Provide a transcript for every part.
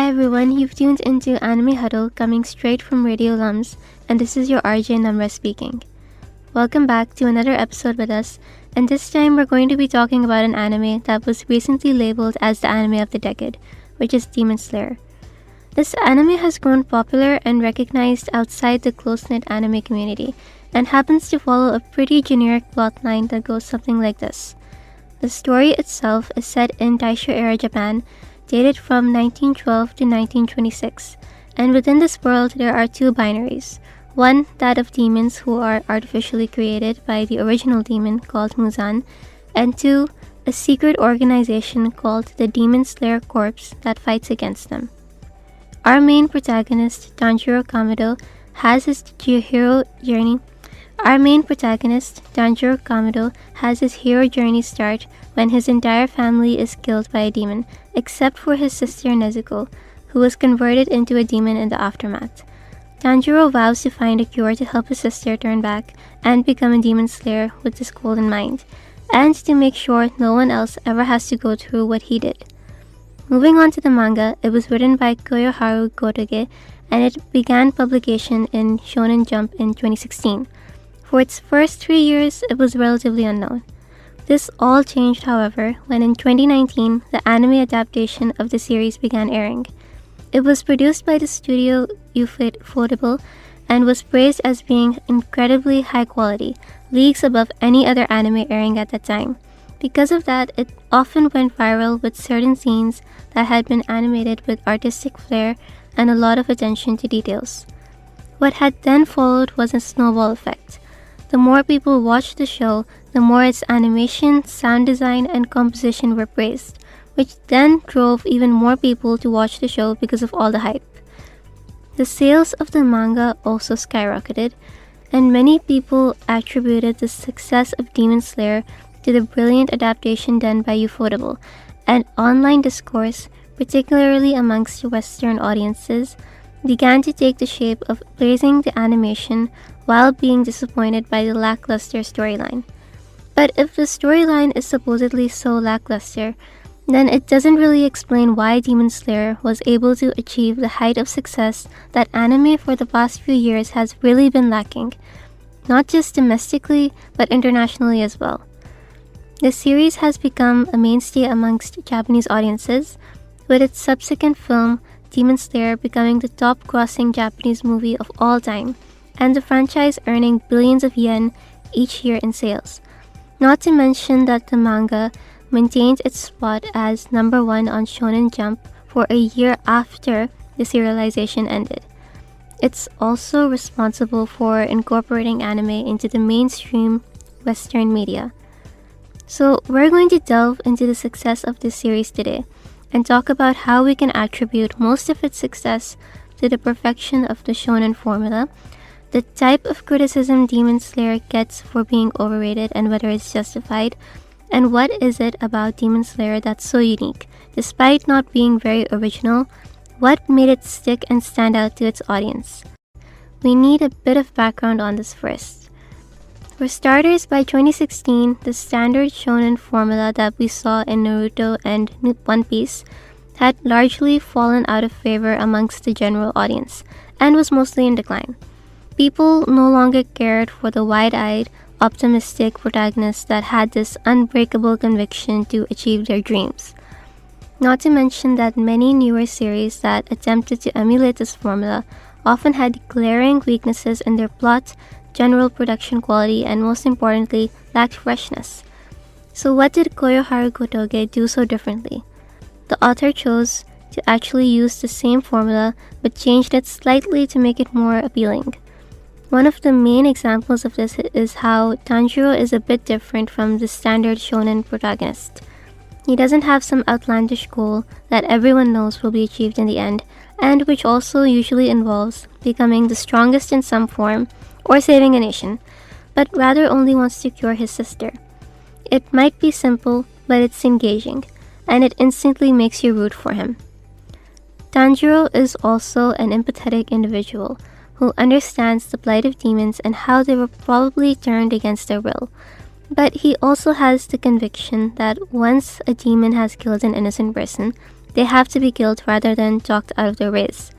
Hi everyone, you've tuned into Anime Huddle coming straight from Radio LUMS, and this is your RJ Namrah speaking. Welcome back to another episode with us, and this time we're going to be talking about an anime that was recently labeled as the anime of the decade, which is Demon Slayer. This anime has grown popular and recognized outside the close-knit anime community, and happens to follow a pretty generic plotline that goes something like this. The story itself is set in Taisho-era Japan, dated from 1912 to 1926, and within this world there are two binaries. One, that of demons who are artificially created by the original demon called Muzan, and two, a secret organization called the Demon Slayer Corps that fights against them. Our main protagonist, Tanjiro Kamado, has his hero journey start when his entire family is killed by a demon, except for his sister Nezuko, who was converted into a demon in the aftermath. Tanjiro vows to find a cure to help his sister turn back and become a demon slayer with this goal in mind, and to make sure no one else ever has to go through what he did. Moving on to the manga, it was written by Koyoharu Gotoge, and it began publication in Shonen Jump in 2016. For its first 3 years, it was relatively unknown. This all changed, however, when in 2019, the anime adaptation of the series began airing. It was produced by the studio unforgettable and was praised as being incredibly high quality, leagues above any other anime airing at that time. Because of that, it often went viral with certain scenes that had been animated with artistic flair and a lot of attention to details. What had then followed was a snowball effect. The more people watched the show, the more its animation, sound design, and composition were praised, which then drove even more people to watch the show because of all the hype. The sales of the manga also skyrocketed, and many people attributed the success of Demon Slayer to the brilliant adaptation done by Ufotable, and online discourse, particularly amongst Western audiences, began to take the shape of praising the animation while being disappointed by the lackluster storyline. But if the storyline is supposedly so lackluster, then it doesn't really explain why Demon Slayer was able to achieve the height of success that anime for the past few years has really been lacking, not just domestically, but internationally as well. The series has become a mainstay amongst Japanese audiences, with its subsequent film, Demon Slayer, becoming the top-grossing Japanese movie of all time, and the franchise earning billions of yen each year in sales. Not to mention that the manga maintained its spot as number 1 on Shonen Jump for a year after the serialization ended. It's also responsible for incorporating anime into the mainstream Western media. So we're going to delve into the success of this series today, and talk about how we can attribute most of its success to the perfection of the shonen formula, the type of criticism Demon Slayer gets for being overrated and whether it's justified, and what is it about Demon Slayer that's so unique, despite not being very original, what made it stick and stand out to its audience. We need a bit of background on this first. For starters, by 2016, the standard shonen formula that we saw in Naruto and One Piece had largely fallen out of favor amongst the general audience, and was mostly in decline. People no longer cared for the wide-eyed, optimistic protagonists that had this unbreakable conviction to achieve their dreams. Not to mention that many newer series that attempted to emulate this formula often had glaring weaknesses in their plot, general production quality, and most importantly, lacked freshness. So what did Koyoharu Gotoge do so differently? The author chose to actually use the same formula but changed it slightly to make it more appealing. One of the main examples of this is how Tanjiro is a bit different from the standard shonen protagonist. He doesn't have some outlandish goal that everyone knows will be achieved in the end, and which also usually involves becoming the strongest in some form or saving a nation, but rather only wants to cure his sister. It might be simple, but it's engaging, and it instantly makes you root for him. Tanjiro is also an empathetic individual who understands the plight of demons and how they were probably turned against their will. But he also has the conviction that once a demon has killed an innocent person, they have to be killed rather than talked out of their race.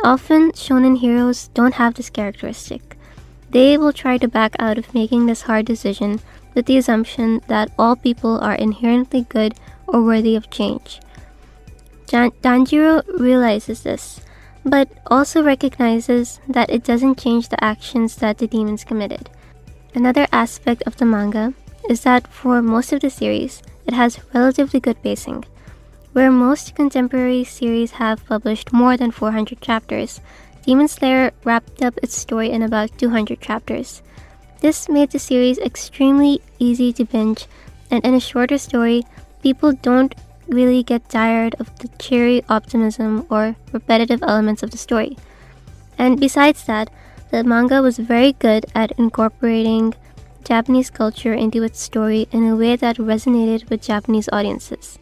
Often, shonen heroes don't have this characteristic. They will try to back out of making this hard decision with the assumption that all people are inherently good or worthy of change. Tanjiro realizes this, but also recognizes that it doesn't change the actions that the demons committed. Another aspect of the manga is that for most of the series, it has relatively good pacing. Where most contemporary series have published more than 400 chapters, Demon Slayer wrapped up its story in about 200 chapters. This made the series extremely easy to binge, and in a shorter story, people don't really get tired of the cheery optimism or repetitive elements of the story. And besides that, the manga was very good at incorporating Japanese culture into its story in a way that resonated with Japanese audiences.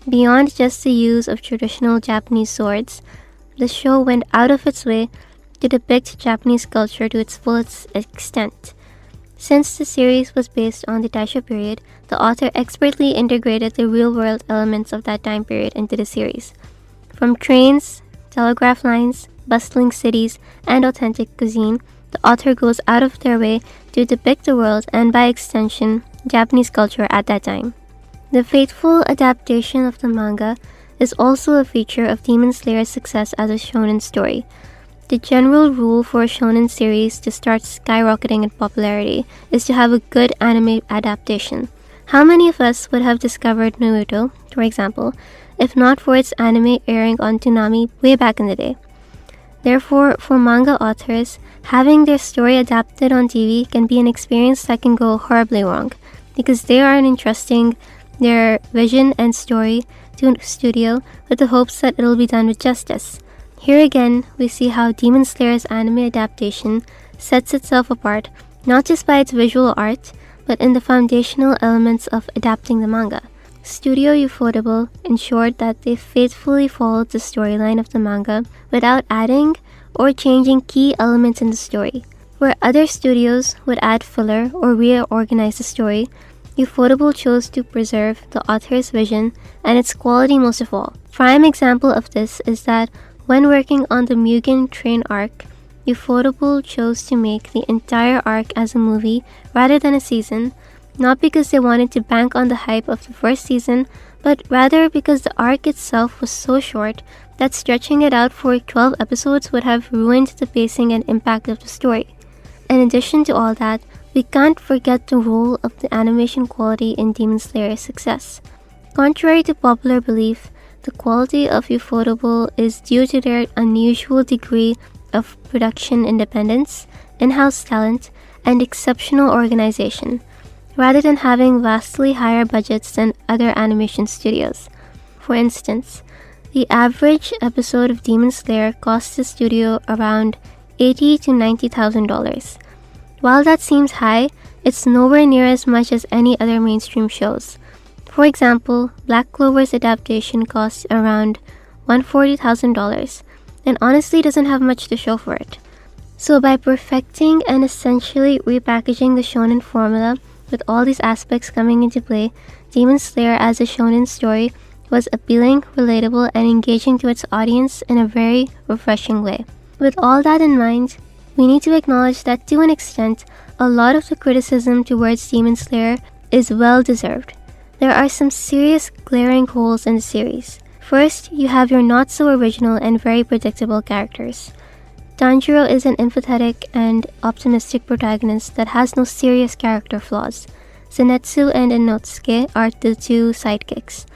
Beyond just the use of traditional Japanese swords, the show went out of its way to depict Japanese culture to its fullest extent. Since the series was based on the Taisho period, the author expertly integrated the real-world elements of that time period into the series. From trains, telegraph lines, bustling cities, and authentic cuisine, the author goes out of their way to depict the world and, by extension, Japanese culture at that time. The faithful adaptation of the manga is also a feature of Demon Slayer's success as a shonen story. The general rule for a shonen series to start skyrocketing in popularity is to have a good anime adaptation. How many of us would have discovered Naruto, for example, if not for its anime airing on Toonami way back in the day? Therefore, for manga authors, having their story adapted on TV can be an experience that can go horribly wrong, because they are entrusting their vision and story to a studio with the hopes that it'll be done with justice. Here again, we see how Demon Slayer's anime adaptation sets itself apart not just by its visual art, but in the foundational elements of adapting the manga. Studio Ufotable ensured that they faithfully followed the storyline of the manga without adding or changing key elements in the story. Where other studios would add filler or reorganize the story, Ufotable chose to preserve the author's vision and its quality most of all. Prime example of this is that when working on the Mugen Train arc, Ufotable chose to make the entire arc as a movie rather than a season, not because they wanted to bank on the hype of the first season, but rather because the arc itself was so short that stretching it out for 12 episodes would have ruined the pacing and impact of the story. In addition to all that, we can't forget the role of the animation quality in Demon Slayer's success. Contrary to popular belief, the quality of Ufotable is due to their unusual degree of production independence, in-house talent, and exceptional organization, rather than having vastly higher budgets than other animation studios. For instance, the average episode of Demon Slayer cost the studio around $80,000 to $90,000. While that seems high, it's nowhere near as much as any other mainstream shows. For example, Black Clover's adaptation costs around $140,000 and honestly doesn't have much to show for it. So by perfecting and essentially repackaging the shonen formula with all these aspects coming into play, Demon Slayer as a shonen story was appealing, relatable, and engaging to its audience in a very refreshing way. With all that in mind, we need to acknowledge that to an extent, a lot of the criticism towards Demon Slayer is well deserved. There are some serious glaring holes in the series. First, you have your not so original and very predictable characters. Tanjiro is an empathetic and optimistic protagonist that has no serious character flaws. Zenitsu and Inosuke are the two sidekicks.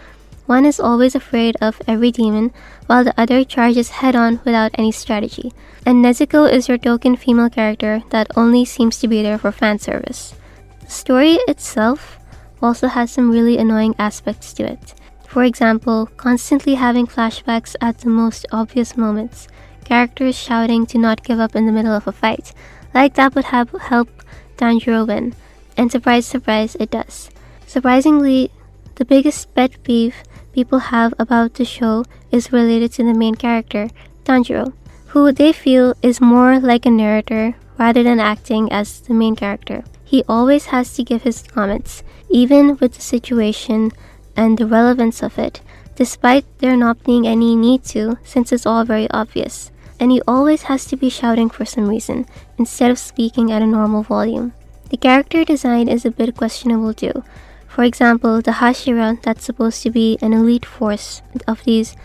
One is always afraid of every demon, while the other charges head-on without any strategy. And Nezuko is your token female character that only seems to be there for fan service. The story itself also has some really annoying aspects to it. For example, constantly having flashbacks at the most obvious moments, characters shouting to not give up in the middle of a fight, like that would have helped Tanjiro win, and surprise surprise it does. Surprisingly, the biggest pet peeve people have about the show is related to the main character, Tanjiro, who they feel is more like a narrator rather than acting as the main character. He always has to give his comments, even with the situation and the relevance of it, despite there not being any need to, since it's all very obvious. And he always has to be shouting for some reason, instead of speaking at a normal volume. The character design is a bit questionable too. For example, the Hashira that's supposed to be an elite force of these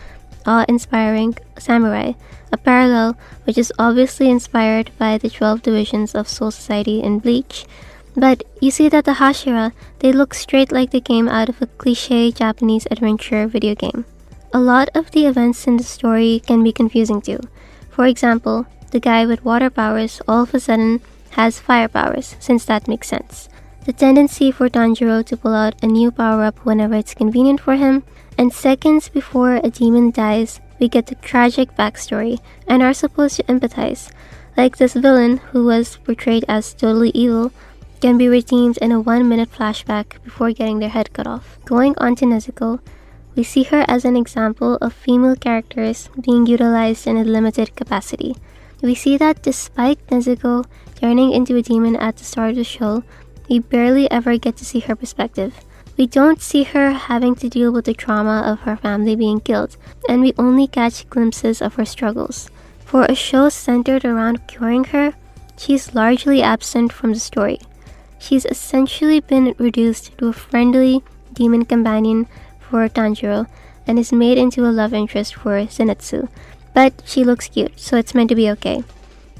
awe-inspiring samurai, a parallel which is obviously inspired by the 12 divisions of Soul Society in Bleach. But you see that the Hashira, they look straight like they came out of a cliché Japanese adventure video game. A lot of the events in the story can be confusing too. For example, the guy with water powers all of a sudden has fire powers, since that makes sense. The tendency for Tanjiro to pull out a new power-up whenever it's convenient for him, and seconds before a demon dies, we get the tragic backstory and are supposed to empathize. Like this villain, who was portrayed as totally evil, can be redeemed in a 1-minute flashback before getting their head cut off. Going on to Nezuko, we see her as an example of female characters being utilized in a limited capacity. We see that despite Nezuko turning into a demon at the start of the show, we barely ever get to see her perspective. We don't see her having to deal with the trauma of her family being killed, and we only catch glimpses of her struggles. For a show centered around curing her, she's largely absent from the story. She's essentially been reduced to a friendly demon companion for Tanjiro and is made into a love interest for Zenitsu. But she looks cute, so it's meant to be okay.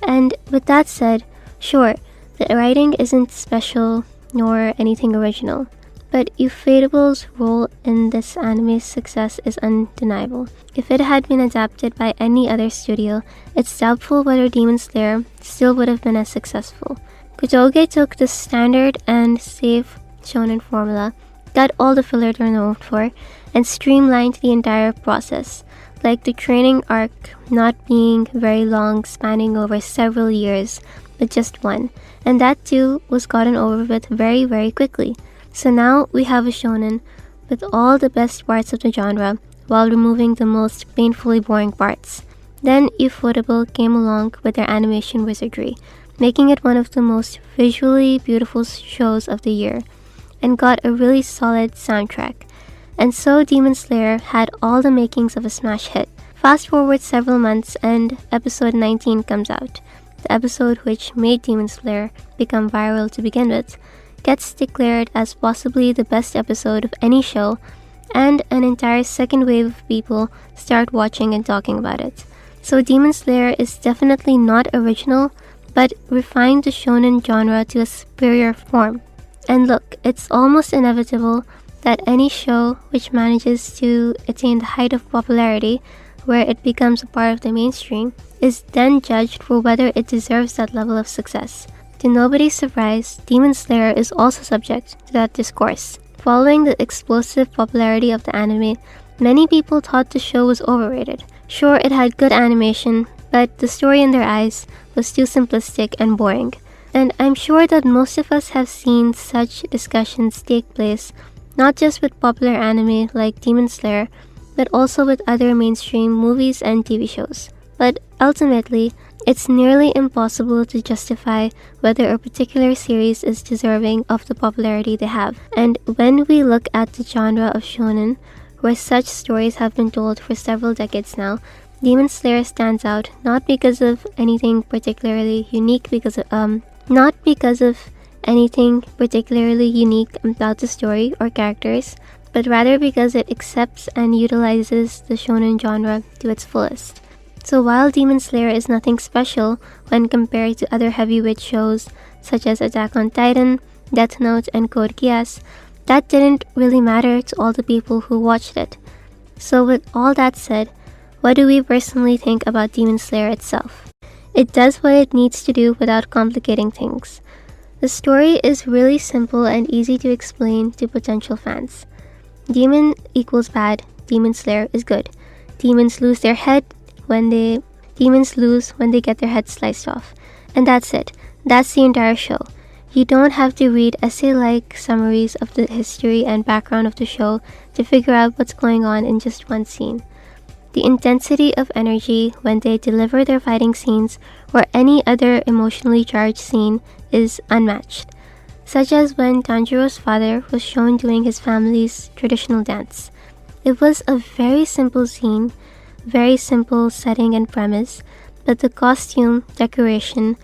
And with that said, sure, the writing isn't special nor anything original, but Ufotable's role in this anime's success is undeniable. If it had been adapted by any other studio, it's doubtful whether Demon Slayer still would have been as successful. Kotoge took the standard and safe shonen formula, got all the filler they're known for, and streamlined the entire process, like the training arc not being very long, spanning over several years, but just one, and that too was gotten over with very, very quickly. So now we have a shonen with all the best parts of the genre while removing the most painfully boring parts. Then Ufotable came along with their animation wizardry, making it one of the most visually beautiful shows of the year, and got a really solid soundtrack. And so Demon Slayer had all the makings of a smash hit. Fast forward several months and episode 19 comes out. The episode which made Demon Slayer become viral to begin with gets declared as possibly the best episode of any show, and an entire second wave of people start watching and talking about it. So Demon Slayer is definitely not original, but refined the shonen genre to a superior form. And look, it's almost inevitable that any show which manages to attain the height of popularity, where it becomes a part of the mainstream, is then judged for whether it deserves that level of success. To nobody's surprise, Demon Slayer is also subject to that discourse. Following the explosive popularity of the anime, many people thought the show was overrated. Sure, it had good animation, but the story in their eyes was too simplistic and boring. And I'm sure that most of us have seen such discussions take place, not just with popular anime like Demon Slayer, but also with other mainstream movies and TV shows. But ultimately, it's nearly impossible to justify whether a particular series is deserving of the popularity they have. And when we look at the genre of shonen, where such stories have been told for several decades now, Demon Slayer stands out not because of anything particularly unique about the story or characters, but rather because it accepts and utilizes the shonen genre to its fullest. So while Demon Slayer is nothing special when compared to other heavyweight shows such as Attack on Titan, Death Note, and Code Geass, that didn't really matter to all the people who watched it. So with all that said, what do we personally think about Demon Slayer itself? It does what it needs to do without complicating things. The story is really simple and easy to explain to potential fans. Demon equals bad, Demon Slayer is good. Demons lose when they get their heads sliced off. And that's it. That's the entire show. You don't have to read essay-like summaries of the history and background of the show to figure out what's going on in just one scene. The intensity of energy when they deliver their fighting scenes or any other emotionally charged scene is unmatched. such as when Tanjiro's father was shown doing his family's traditional dance. It was a very simple scene, very simple setting and premise, but the costume, decoration,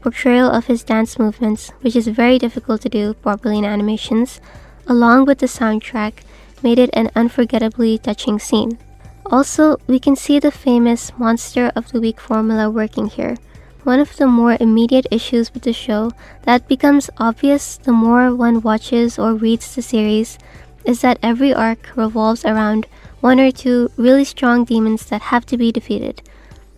portrayal of his dance movements, which is very difficult to do properly in animations, along with the soundtrack, made it an unforgettably touching scene. Also, we can see the famous Monster of the Week formula working here. One of the more immediate issues with the show that becomes obvious the more one watches or reads the series is that every arc revolves around one or two really strong demons that have to be defeated.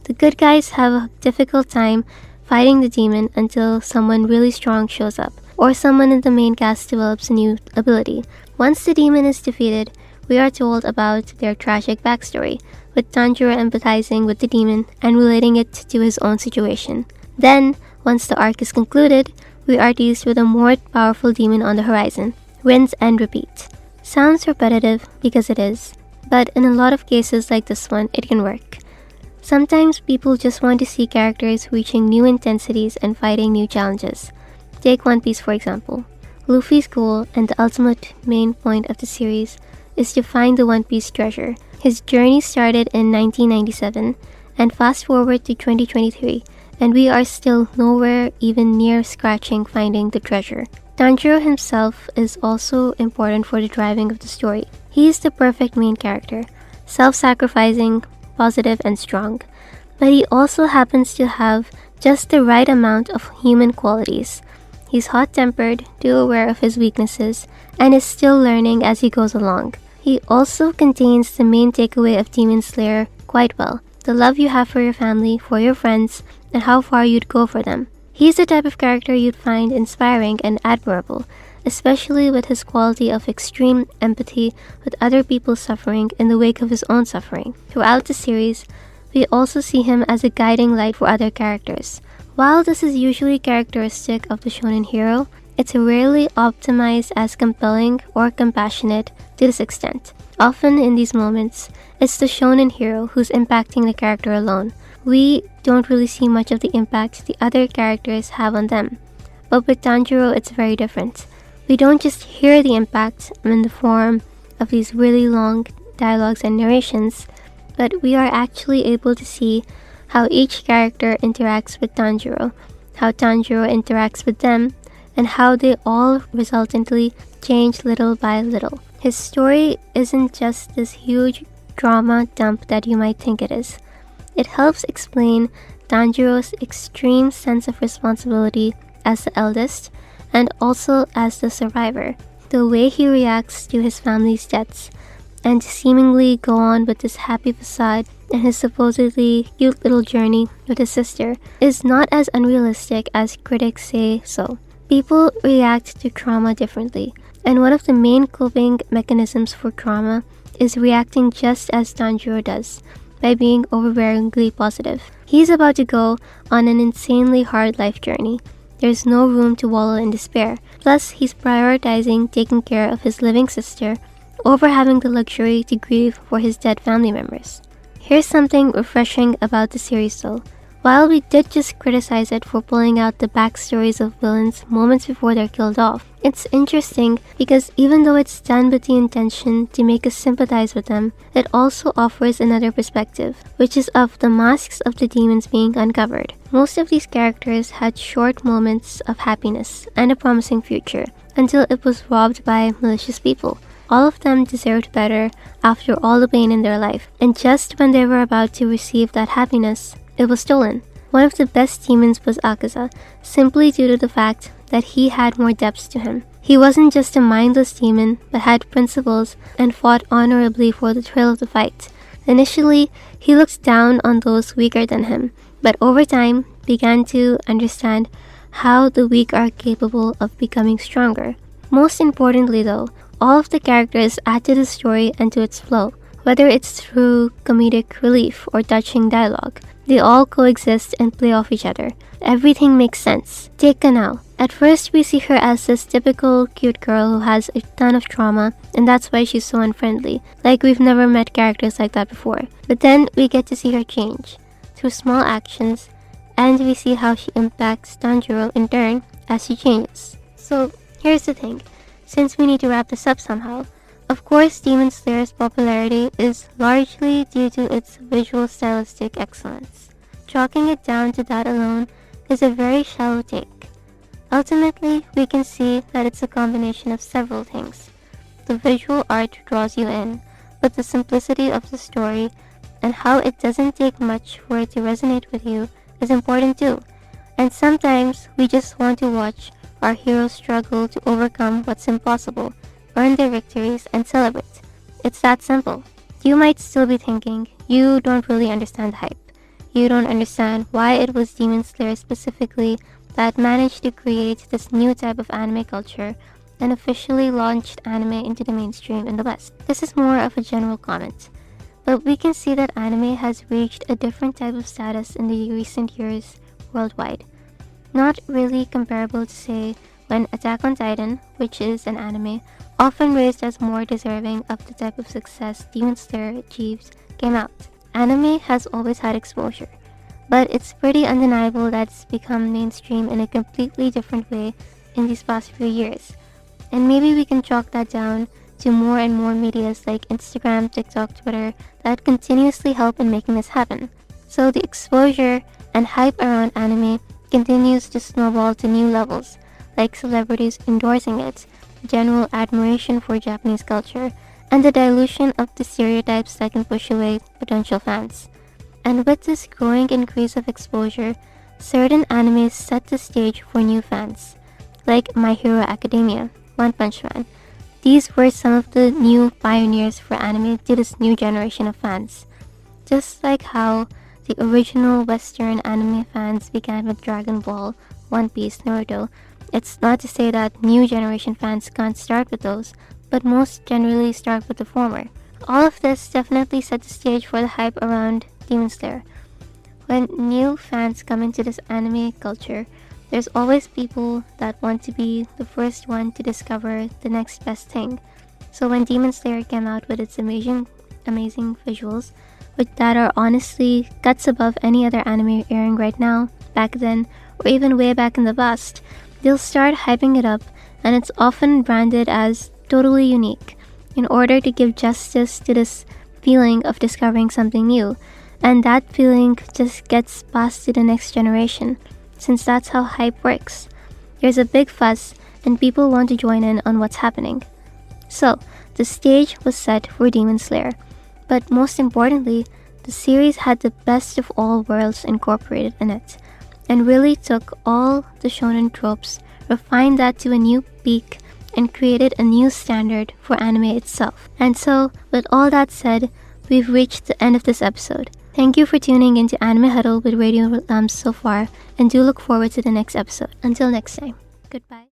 The good guys have a difficult time fighting the demon until someone really strong shows up, or someone in the main cast develops a new ability. Once the demon is defeated, we are told about their tragic backstory, with Tanjiro empathizing with the demon and relating it to his own situation. Then, once the arc is concluded, we are teased with a more powerful demon on the horizon. Rinse and repeat. Sounds repetitive because it is, but in a lot of cases like this one, it can work. Sometimes people just want to see characters reaching new intensities and fighting new challenges. Take One Piece for example. Luffy's goal and the ultimate main point of the series is to find the One Piece treasure. His journey started in 1997, and fast forward to 2023, and we are still nowhere even near scratching finding the treasure. Tanjiro himself is also important for the driving of the story. He is the perfect main character, self-sacrificing, positive and strong, but he also happens to have just the right amount of human qualities. He's hot-tempered, too aware of his weaknesses, and is still learning as he goes along. He also contains the main takeaway of Demon Slayer quite well, the love you have for your family, for your friends, and how far you'd go for them. He's the type of character you'd find inspiring and admirable, especially with his quality of extreme empathy with other people's suffering in the wake of his own suffering. Throughout the series, we also see him as a guiding light for other characters. While this is usually characteristic of the shonen hero, it's rarely optimized as compelling or compassionate to this extent. Often in these moments, it's the shonen hero who's impacting the character alone. We don't really see much of the impact the other characters have on them. But with Tanjiro, it's very different. We don't just hear the impact in the form of these really long dialogues and narrations, but we are actually able to see how each character interacts with Tanjiro, how Tanjiro interacts with them, and how they all resultantly change little by little. His story isn't just this huge drama dump that you might think it is. It helps explain Tanjiro's extreme sense of responsibility as the eldest and also as the survivor, the way he reacts to his family's deaths, and to seemingly go on with this happy facade and his supposedly cute little journey with his sister is not as unrealistic as critics say so. People react to trauma differently, and one of the main coping mechanisms for trauma is reacting just as Tanjiro does, by being overwhelmingly positive. He's about to go on an insanely hard life journey. There's no room to wallow in despair. Plus, he's prioritizing taking care of his living sister over having the luxury to grieve for his dead family members. Here's something refreshing about the series though. While we did just criticize it for pulling out the backstories of villains moments before they're killed off, it's interesting because even though it's done with the intention to make us sympathize with them, it also offers another perspective, which is of the masks of the demons being uncovered. Most of these characters had short moments of happiness and a promising future, until it was robbed by malicious people. All of them deserved better after all the pain in their life, and just when they were about to receive that happiness, it was stolen. One of the best demons was Akaza, simply due to the fact that he had more depth to him. He wasn't just a mindless demon, but had principles and fought honorably for the thrill of the fight. Initially, he looked down on those weaker than him, but over time began to understand how the weak are capable of becoming stronger. Most importantly though, all of the characters add to the story and to its flow, whether it's through comedic relief or touching dialogue. They all coexist and play off each other. Everything makes sense. Take Kanao. At first, we see her as this typical cute girl who has a ton of trauma, and that's why she's so unfriendly, like we've never met characters like that before. But then we get to see her change through small actions, and we see how she impacts Tanjiro in turn as she changes. So Here's the thing, since we need to wrap this up somehow, of course Demon Slayer's popularity is largely due to its visual stylistic excellence. Chalking it down to that alone is a very shallow take. Ultimately, we can see that it's a combination of several things. The visual art draws you in, but the simplicity of the story and how it doesn't take much for it to resonate with you is important too. And sometimes we just want to watch our heroes struggle to overcome what's impossible, earn their victories, and celebrate. It's that simple. You might still be thinking, you don't really understand the hype. You don't understand why it was Demon Slayer specifically that managed to create this new type of anime culture and officially launched anime into the mainstream in the West. This is more of a general comment, but we can see that anime has reached a different type of status in the recent years worldwide. Not really comparable to, say, when Attack on Titan, which is an anime often raised as more deserving of the type of success Demon Slayer achieved, came out. Anime has always had exposure, but it's pretty undeniable that it's become mainstream in a completely different way in these past few years. And maybe we can chalk that down to more and more medias like Instagram, TikTok, Twitter that continuously help in making this happen. So the exposure and hype around anime continues to snowball to new levels, like celebrities endorsing it, general admiration for Japanese culture, and the dilution of the stereotypes that can push away potential fans. And with this growing increase of exposure, certain animes set the stage for new fans, like My Hero Academia, One Punch Man. These were some of the new pioneers for anime to this new generation of fans. Just like how the original Western anime fans began with Dragon Ball, One Piece, Naruto, it's not to say that new generation fans can't start with those, but most generally start with the former. All of this definitely set the stage for the hype around Demon Slayer. When new fans come into this anime culture, there's always people that want to be the first one to discover the next best thing. So when Demon Slayer came out with its amazing visuals, that are honestly cuts above any other anime airing right now, back then, or even way back in the past, they'll start hyping it up, and it's often branded as totally unique in order to give justice to this feeling of discovering something new, and that feeling just gets passed to the next generation, since that's how hype works. There's a big fuss and people want to join in on what's happening. So, the stage was set for Demon Slayer, but most importantly, the series had the best of all worlds incorporated in it, and really took all the shonen tropes, refined that to a new peak, and created a new standard for anime itself. And so, with all that said, we've reached the end of this episode. Thank you for tuning into Anime Huddle with Radio LUMS so far, and do look forward to the next episode. Until next time, goodbye.